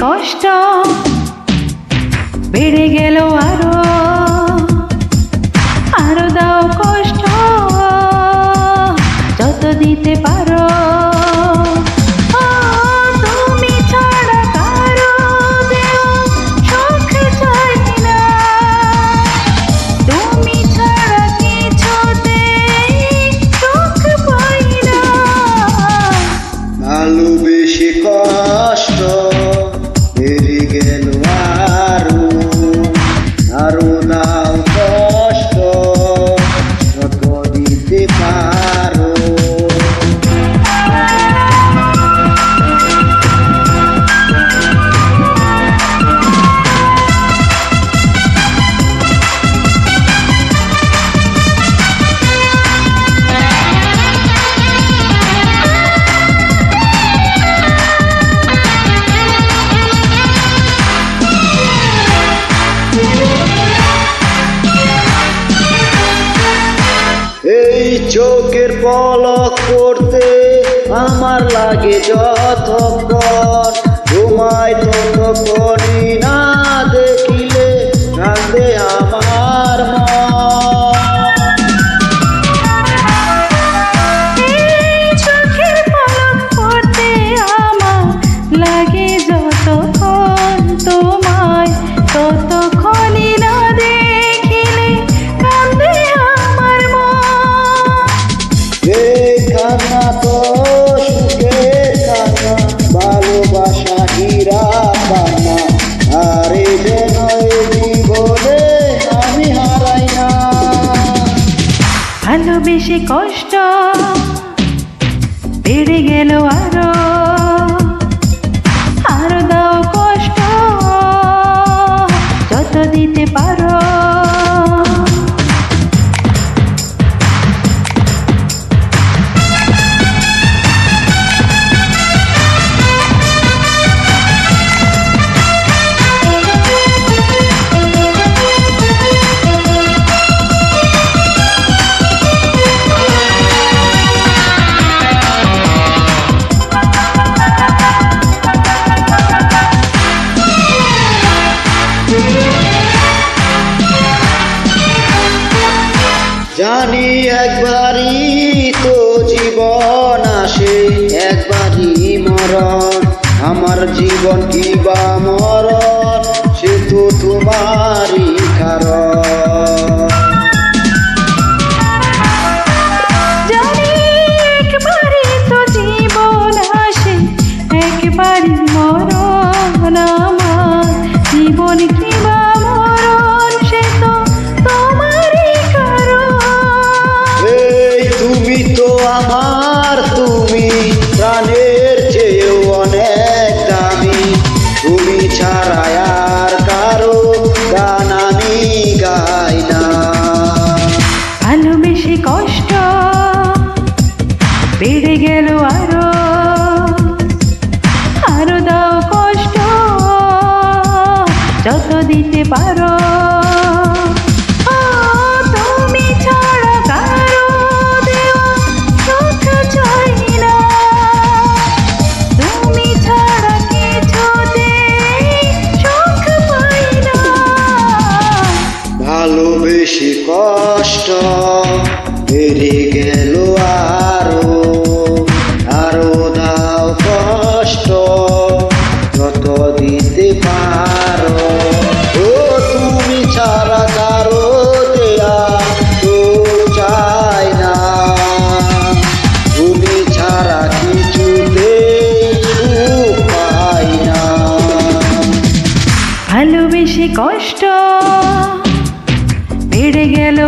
কষ্ট বেড়ে গেল আরো দাও কষ্ট যত দিতে পারো। তুমি ছাড়া কারো দেও সুখ চাই না, তুমি ছাড়া কিছুতেই সুখ পাই না। ভালোবেসে কষ্ট বেড়ে গেল আরো দাও কষ্ট যত দিতে পারো। এই চোখের পলক করতে আমার লাগে যতক্ষণ, তোমায় ততক্ষণই না দেখিলে কাঁদে আমার চোখের পলক করতে আমার লাগে যতক্ষণ, তোমায় ততক্ষণই না দেখিলে কাঁদে আমার এই কান্না তো সুখের কান্না, ভালোবাসা হীরা পান্না, আরে যেন এই জীবনে আমি হারাই না। ভালোবেসে কষ্ট বেড়ে গেল আরো দাও কষ্ট যত দিতে পারো। জানি একবারই তো জীবন আসে, একবারই মরণ, আমার জীবন কি বা মরণ সে তো তোমারই কারণ। জানি একবারই তো জীবন আসে, একবারই মরণ, আমার জীবন কি বা মরণ সে তো তোমারই কারণ। এই তুমি তো আমার, তুমি প্রাণের চেয়েও অনেক দামি, তুমি ছাড়া আর কারো গান আমি গাই না। ভালোবেসে কষ্ট বেড়ে গেল আরো দাও কষ্ট যত দিতে পারো। তুমি ছাড়া কারো দেওয়া সুখ চাই না, তুমি ছাড়া কিছুতেই সুখ পাই না। ভালোবেসে কষ্ট বেড়ে গেল আরো দাও কষ্ট যত দিতে পারো। ও তুমি ছাড়া কারো দেয়া তো চাই না, তুমি ছাড়া কিছুতেই সুখ পাই না। ভালোবেসে কষ্ট বেড়ে গেল